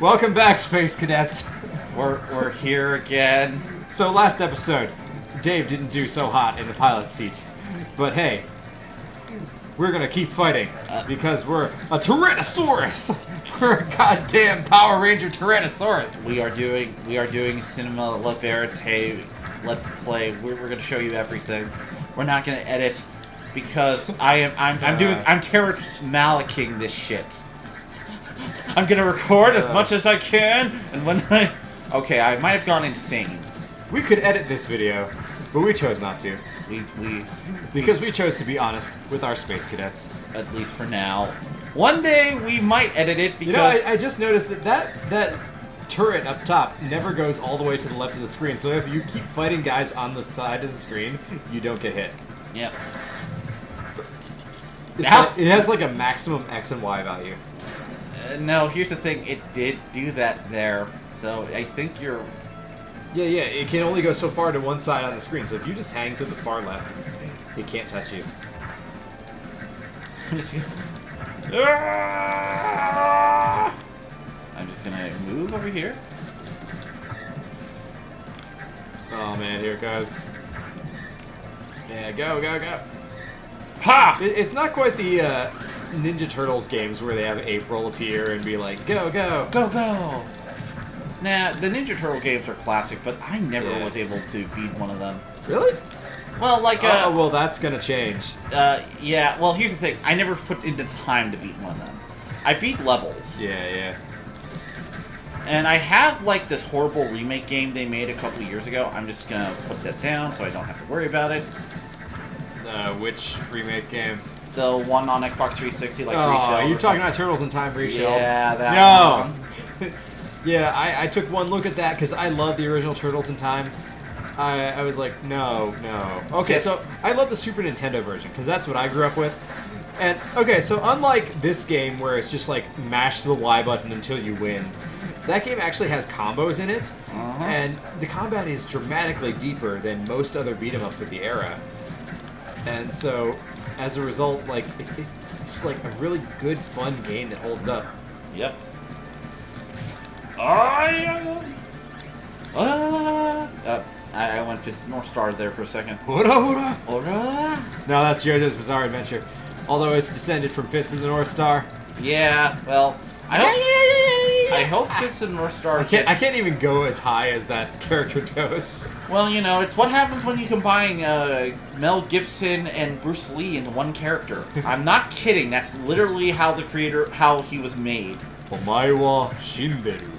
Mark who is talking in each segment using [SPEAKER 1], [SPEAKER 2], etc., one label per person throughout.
[SPEAKER 1] Welcome back, Space Cadets.
[SPEAKER 2] We're here again.
[SPEAKER 1] So last episode, Dave didn't do so hot in the pilot seat. But hey, we're gonna keep fighting because we're a Tyrannosaurus. We're a goddamn Power Ranger Tyrannosaurus.
[SPEAKER 2] We are doing cinema la verite. Let's play. We're gonna show you everything. We're not gonna edit because I'm terrorist malicking this shit. I'm gonna record as much as I can, and when I might have gone insane.
[SPEAKER 1] We could edit this video, but we chose not to. Because we chose to be honest with our Space Cadets.
[SPEAKER 2] At least for now. One day we might edit it because...
[SPEAKER 1] You know, I just noticed that turret up top never goes all the way to the left of the screen, so if you keep fighting guys on the side of the screen, you don't get hit.
[SPEAKER 2] Yep.
[SPEAKER 1] It has like a maximum X and Y value.
[SPEAKER 2] No, here's the thing. It did do that there, so I think you're...
[SPEAKER 1] Yeah, it can only go so far to one side on the screen, so if you just hang to the far left, it can't touch you.
[SPEAKER 2] I'm just gonna move over here.
[SPEAKER 1] Oh man, here it goes. Yeah, go.
[SPEAKER 2] Ha!
[SPEAKER 1] It's not quite the Ninja Turtles games where they have April appear and be like, go.
[SPEAKER 2] Nah, the Ninja Turtle games are classic, but I never was able to beat one of them.
[SPEAKER 1] Really?
[SPEAKER 2] Well, like,
[SPEAKER 1] well, that's gonna change.
[SPEAKER 2] Yeah, well, here's the thing. I never put into time to beat one of them. I beat levels.
[SPEAKER 1] Yeah.
[SPEAKER 2] And I have, like, this horrible remake game they made a couple years ago. I'm just gonna put that down so I don't have to worry about it.
[SPEAKER 1] Which remake game?
[SPEAKER 2] The one on Xbox 360, like,
[SPEAKER 1] Reshelled. You're talking about Turtles in Time Reshelled?
[SPEAKER 2] Yeah, that one.
[SPEAKER 1] Yeah, I took one look at that because I love the original Turtles in Time. I was like, no. Okay,
[SPEAKER 2] yes.
[SPEAKER 1] So I love the Super Nintendo version because that's what I grew up with. And, okay, so unlike this game where it's just like mash the Y button until you win, that game actually has combos in it. And the combat is dramatically deeper than most other beat-em-ups of the era. And so, as a result, like, it's like a really good, fun game that holds up.
[SPEAKER 2] Yep. I went for North Star there for a second.
[SPEAKER 1] Ora.
[SPEAKER 2] Ora?
[SPEAKER 1] No, that's JoJo's Bizarre Adventure. Although it's descended from Fist of the North Star.
[SPEAKER 2] Yeah, well, I hope Fist of the North Star
[SPEAKER 1] I can't even go as high as that character goes.
[SPEAKER 2] Well, you know, it's what happens when you combine Mel Gibson and Bruce Lee into one character. I'm not kidding. That's literally how he was made.
[SPEAKER 1] Omae wa shinderu.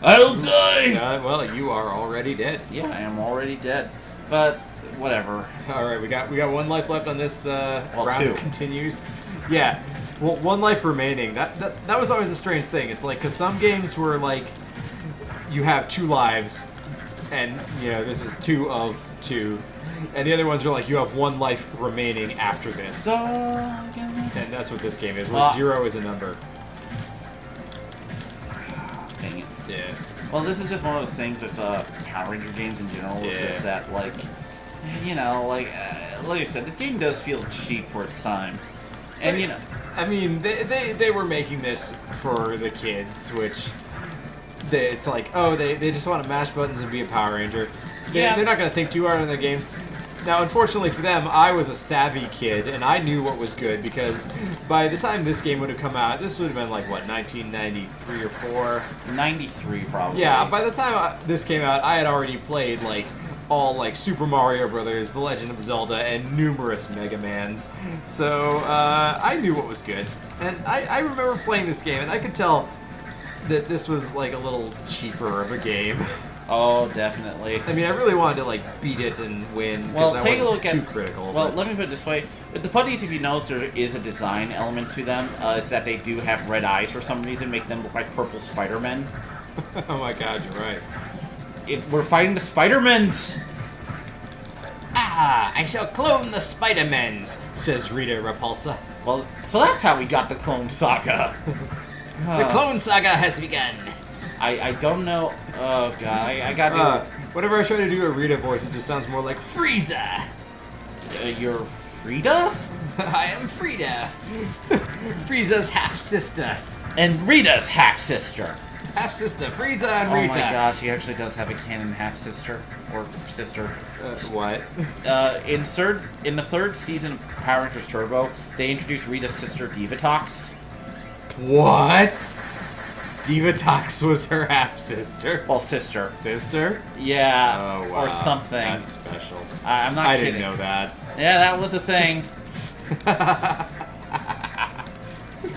[SPEAKER 2] I'll die!
[SPEAKER 1] Well, you are already dead.
[SPEAKER 2] Yeah, I am already dead. But, whatever.
[SPEAKER 1] Alright, we got one life left on this round
[SPEAKER 2] two.
[SPEAKER 1] of continues. Yeah. Well, one life remaining. That was always a strange thing. It's like, because some games were like, you have 2 lives, and, you know, this is 2 of 2. And the other ones are like, you have 1 life remaining after this. And that's what this game is, where 0 is a number.
[SPEAKER 2] Dang it.
[SPEAKER 1] Yeah.
[SPEAKER 2] Well, this is just one of those things with Power Ranger games in general. It's just that, like, you know, like I said, this game does feel cheap for its time. And, you know...
[SPEAKER 1] I mean, they were making this for the kids, which... It's like, oh, they just want to mash buttons and be a Power Ranger. They're not going to think too hard on their games. Now, unfortunately for them, I was a savvy kid, and I knew what was good, because by the time this game would have come out, this would have been like, what, 1993 or 4?
[SPEAKER 2] 93, probably.
[SPEAKER 1] Yeah, by the time this came out, I had already played, like, all, like, Super Mario Brothers, The Legend of Zelda, and numerous Mega Mans. So, I knew what was good. And I remember playing this game, and I could tell that this was, like, a little cheaper of a game.
[SPEAKER 2] Oh, definitely.
[SPEAKER 1] I mean, I really wanted to, like, beat it and win,
[SPEAKER 2] well,
[SPEAKER 1] because
[SPEAKER 2] take
[SPEAKER 1] I
[SPEAKER 2] a
[SPEAKER 1] wasn't
[SPEAKER 2] look
[SPEAKER 1] too
[SPEAKER 2] at,
[SPEAKER 1] critical.
[SPEAKER 2] Well, let me put it this way. With the putties, if you notice, there is a design element to them. It's that they do have red eyes for some reason, make them look like purple Spider-Men.
[SPEAKER 1] Oh my god, you're right.
[SPEAKER 2] We're fighting the Spider-Mens!
[SPEAKER 1] Ah, I shall clone the Spider-Mens, says Rita Repulsa.
[SPEAKER 2] Well, so that's how we got the Clone Saga.
[SPEAKER 1] The Clone Saga has begun.
[SPEAKER 2] I don't know. Oh god, I got
[SPEAKER 1] whenever I try to do a Rita voice, it just sounds more like Frieza.
[SPEAKER 2] You're Frida?
[SPEAKER 1] I am Frida. Frieza's half-sister.
[SPEAKER 2] And Rita's half-sister.
[SPEAKER 1] Half-sister, Frieza and
[SPEAKER 2] Oh
[SPEAKER 1] Rita.
[SPEAKER 2] my god, she actually does have a canon half-sister. Or sister.
[SPEAKER 1] What?
[SPEAKER 2] In the third season of Power Rangers Turbo, they introduced Rita's sister Divatox.
[SPEAKER 1] What? Divatox was her half-sister?
[SPEAKER 2] Well, sister.
[SPEAKER 1] Sister?
[SPEAKER 2] Yeah,
[SPEAKER 1] Oh, wow.
[SPEAKER 2] or something.
[SPEAKER 1] That's special.
[SPEAKER 2] I'm not
[SPEAKER 1] I
[SPEAKER 2] kidding.
[SPEAKER 1] didn't know that.
[SPEAKER 2] Yeah, that was a thing.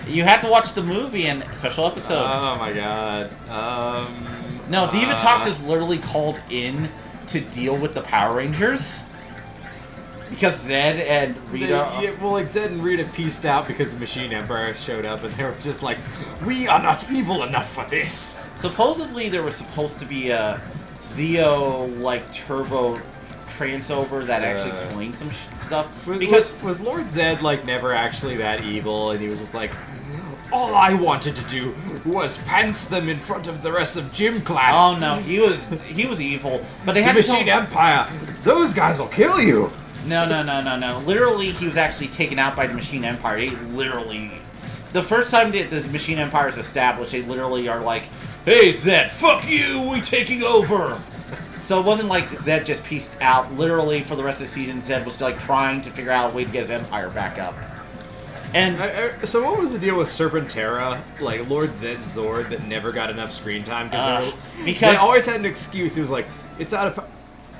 [SPEAKER 2] You had to watch the movie and special episodes.
[SPEAKER 1] Oh my god.
[SPEAKER 2] No, Divatox is literally called in to deal with the Power Rangers. Because Zed and Rita...
[SPEAKER 1] Well, like, Zed and Rita pieced out because the Machine Empire showed up, and they were just like, we are not evil enough for this!
[SPEAKER 2] Supposedly there was supposed to be a Zeo, like, turbo transover that actually explained some stuff.
[SPEAKER 1] Was Lord Zed, like, never actually that evil, and he was just like, all I wanted to do was pants them in front of the rest of gym class.
[SPEAKER 2] Oh no, he was evil. But they had
[SPEAKER 1] the
[SPEAKER 2] to
[SPEAKER 1] Machine Empire, those guys will kill you!
[SPEAKER 2] No. Literally, he was actually taken out by the Machine Empire. They literally... The first time that this Machine Empire is established, they literally are like, hey, Zed, fuck you, we taking over! So it wasn't like Zed just pieced out. Literally, for the rest of the season, Zed was like trying to figure out a way to get his empire back up. And
[SPEAKER 1] so what was the deal with Serpentera, like Lord Zed's Zord, that never got enough screen time? Because they always had an excuse. It was like, it's out of...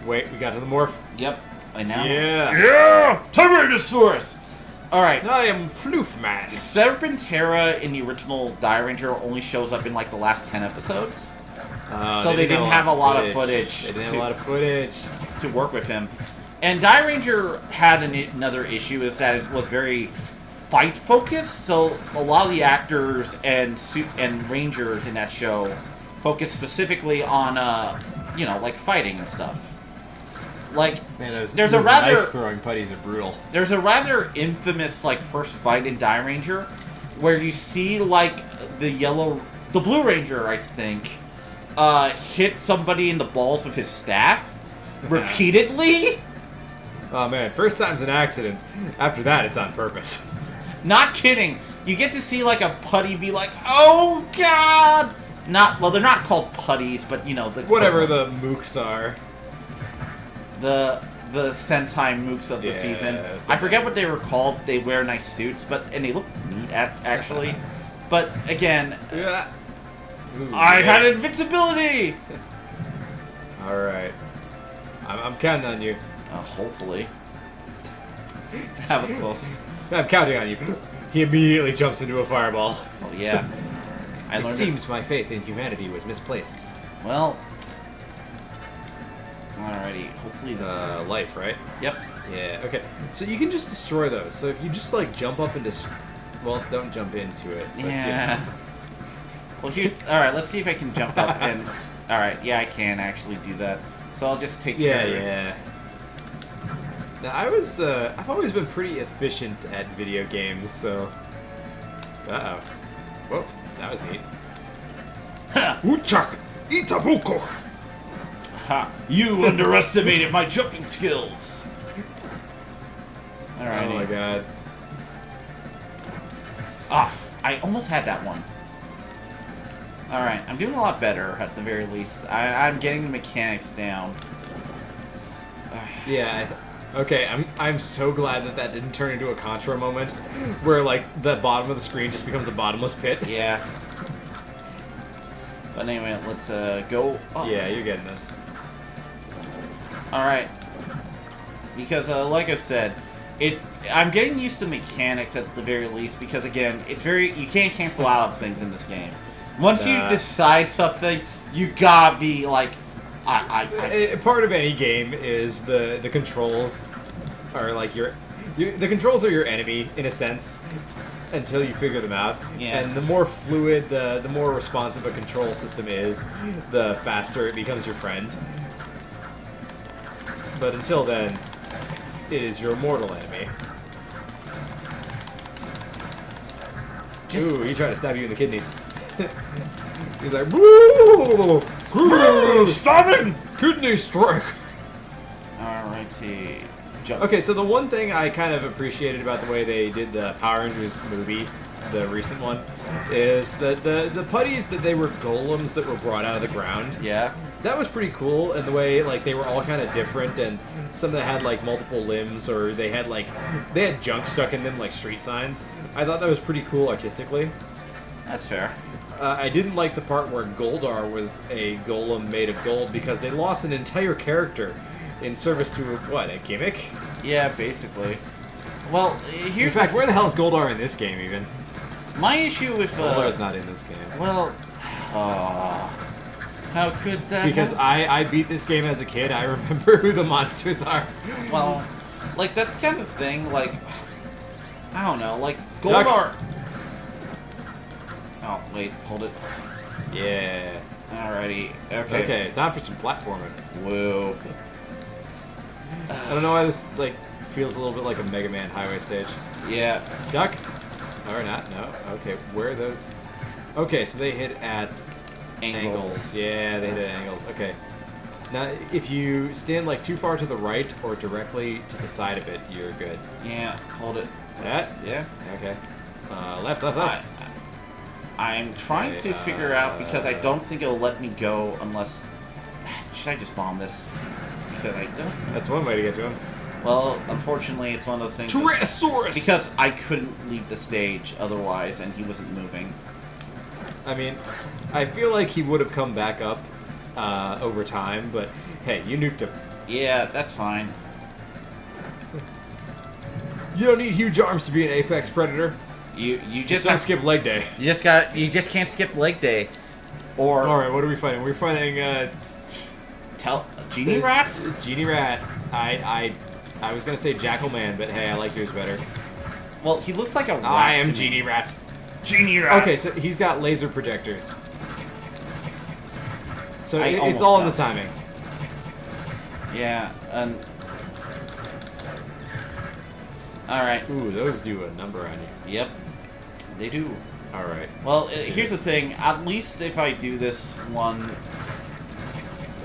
[SPEAKER 1] Wait, we got to the morph.
[SPEAKER 2] Yep. I know.
[SPEAKER 1] Yeah!
[SPEAKER 2] Tyrannosaurus! Alright.
[SPEAKER 1] I am Floof Man.
[SPEAKER 2] Serpentera in the original Die Ranger only shows up in like the last 10 episodes. So they didn't have a lot of footage.
[SPEAKER 1] They didn't have a lot of footage
[SPEAKER 2] to work with him. And Die Ranger had another issue, is that it was very fight focused. So a lot of the actors and Rangers in that show focused specifically on, you know, like fighting and stuff. Like,
[SPEAKER 1] man,
[SPEAKER 2] there's a rather
[SPEAKER 1] knife-throwing putties are brutal.
[SPEAKER 2] There's a rather infamous like first fight in Die Ranger, where you see like the Blue Ranger, I think, hit somebody in the balls with his staff repeatedly.
[SPEAKER 1] Oh man, first time's an accident. After that, it's on purpose.
[SPEAKER 2] Not kidding. You get to see like a putty be like, oh god. Well, they're not called putties, but you know the
[SPEAKER 1] whatever the mooks are.
[SPEAKER 2] The Sentai mooks of the season. I forget what they were called. They wear nice suits, and they look neat actually. But again, I had invincibility.
[SPEAKER 1] All right, I'm counting on you.
[SPEAKER 2] Hopefully, that was close.
[SPEAKER 1] I'm counting on you. He immediately jumps into a fireball.
[SPEAKER 2] Oh yeah.
[SPEAKER 1] It seems my faith in humanity was misplaced.
[SPEAKER 2] Well. Alrighty, hopefully this is...
[SPEAKER 1] life, right?
[SPEAKER 2] Yep.
[SPEAKER 1] Yeah, okay. So you can just destroy those. So if you just, like, jump up and well, don't jump into it.
[SPEAKER 2] But, yeah. Well, here's... Alright, let's see if I can jump up and... Alright, yeah, I can actually do that. So I'll just take care of it.
[SPEAKER 1] Yeah. Now, I've always been pretty efficient at video games, so... Uh-oh. Whoa, that was neat. Uchak! Itabuko!
[SPEAKER 2] Ha! You underestimated my jumping skills! Alright.
[SPEAKER 1] Oh my god.
[SPEAKER 2] Off! I almost had that one. Alright, I'm doing a lot better, at the very least. I'm getting the mechanics down.
[SPEAKER 1] Yeah, okay, I'm so glad that didn't turn into a Contra moment, where, like, the bottom of the screen just becomes a bottomless pit.
[SPEAKER 2] Yeah. But anyway, let's go up.
[SPEAKER 1] Yeah, you're getting this.
[SPEAKER 2] Alright. Because, like I said, I'm getting used to mechanics at the very least, because again, you can't cancel out of things in this game. Once you decide something, you gotta be like,
[SPEAKER 1] part of any game is the controls are like the controls are your enemy in a sense until you figure them out.
[SPEAKER 2] Yeah.
[SPEAKER 1] And the more fluid, the more responsive a control system is, the faster it becomes your friend. But until then, it is your mortal enemy. Ooh, he tried to stab you in the kidneys. He's like, boo! Stop him! Kidney strike!
[SPEAKER 2] Alright. Alrighty. Jump.
[SPEAKER 1] Okay, so the one thing I kind of appreciated about the way they did the Power Rangers movie, the recent one, is that the putties that they were golems that were brought out of the ground.
[SPEAKER 2] Yeah.
[SPEAKER 1] That was pretty cool, and the way like they were all kind of different, and some that had like multiple limbs, or they had junk stuck in them like street signs. I thought that was pretty cool artistically.
[SPEAKER 2] That's fair.
[SPEAKER 1] I didn't like the part where Goldar was a golem made of gold because they lost an entire character in service to what, a gimmick?
[SPEAKER 2] Yeah, basically. Well, here's
[SPEAKER 1] in fact, where the hell is Goldar in this game even?
[SPEAKER 2] my issue with
[SPEAKER 1] Goldar's not in this game.
[SPEAKER 2] Well, how could that?
[SPEAKER 1] Because I beat this game as a kid. I remember who the monsters are.
[SPEAKER 2] Well, like that kind of thing. Like I don't know. Like
[SPEAKER 1] Duck.
[SPEAKER 2] Goldar. Oh wait, hold it.
[SPEAKER 1] Yeah.
[SPEAKER 2] Alrighty. Okay.
[SPEAKER 1] Okay, time for some platforming.
[SPEAKER 2] Whoa.
[SPEAKER 1] I don't know why this like feels a little bit like a Mega Man highway stage.
[SPEAKER 2] Yeah.
[SPEAKER 1] Duck? Or not? No. Okay, where are those? Okay, so they hit at angles. Yeah, they hit at angles. Okay. Now, if you stand like too far to the right or directly to the side of it, you're good.
[SPEAKER 2] Yeah. Hold it.
[SPEAKER 1] That?
[SPEAKER 2] Yeah.
[SPEAKER 1] Okay. Left, left, left.
[SPEAKER 2] I'm trying to figure out because I don't think it'll let me go unless. Should I just bomb this? Because I don't.
[SPEAKER 1] That's one way to get to him.
[SPEAKER 2] Well, unfortunately, it's one of those things.
[SPEAKER 1] Tyrannosaurus!
[SPEAKER 2] Because I couldn't leave the stage otherwise, and he wasn't moving.
[SPEAKER 1] I mean, I feel like he would have come back up over time, but hey, you nuked him.
[SPEAKER 2] Yeah, that's fine.
[SPEAKER 1] You don't need huge arms to be an apex predator.
[SPEAKER 2] You
[SPEAKER 1] Just
[SPEAKER 2] just
[SPEAKER 1] don't skip leg day.
[SPEAKER 2] You just can't skip leg day, or
[SPEAKER 1] All right, what are we fighting? We're fighting
[SPEAKER 2] Genie Rat.
[SPEAKER 1] Genie Rat. I was gonna say Jackal Man, but hey, I like yours better.
[SPEAKER 2] Well, he looks like a rat.
[SPEAKER 1] I am
[SPEAKER 2] to me.
[SPEAKER 1] Genie Rat.
[SPEAKER 2] Genie Rat.
[SPEAKER 1] Okay, so he's got laser projectors. So it's
[SPEAKER 2] almost
[SPEAKER 1] all in the
[SPEAKER 2] got
[SPEAKER 1] timing.
[SPEAKER 2] Yeah, and all right.
[SPEAKER 1] Ooh, those do a number on you.
[SPEAKER 2] Yep, they do.
[SPEAKER 1] All right.
[SPEAKER 2] Well,
[SPEAKER 1] Let's do
[SPEAKER 2] here's
[SPEAKER 1] this.
[SPEAKER 2] the thing. At least if I do this one,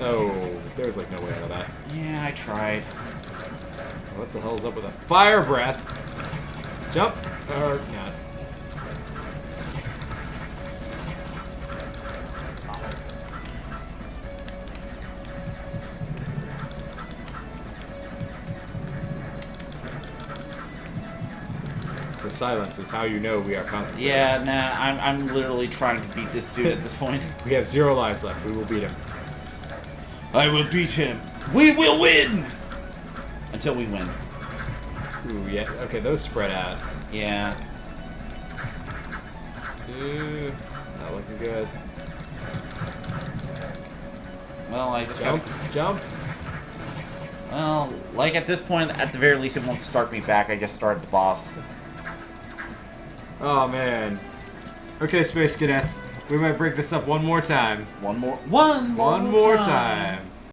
[SPEAKER 1] Oh, there was like no way out of that.
[SPEAKER 2] yeah, I tried.
[SPEAKER 1] What the hell's up with a fire breath? Jump or not? The silence is how you know we are concentrating.
[SPEAKER 2] Yeah, nah, I'm literally trying to beat this dude at this point.
[SPEAKER 1] We have 0 lives left. We will beat him.
[SPEAKER 2] I will beat him. We will win! Until we win.
[SPEAKER 1] Ooh, yeah. Okay, those spread out.
[SPEAKER 2] Yeah.
[SPEAKER 1] Ooh, not looking good.
[SPEAKER 2] Well, I just
[SPEAKER 1] Jump,
[SPEAKER 2] gotta...
[SPEAKER 1] jump.
[SPEAKER 2] Well, like at this point, at the very least, it won't start me back. I just started the boss.
[SPEAKER 1] Oh, man. Okay, Space Cadets. We might break this up one more time.
[SPEAKER 2] One more time.
[SPEAKER 1] Time.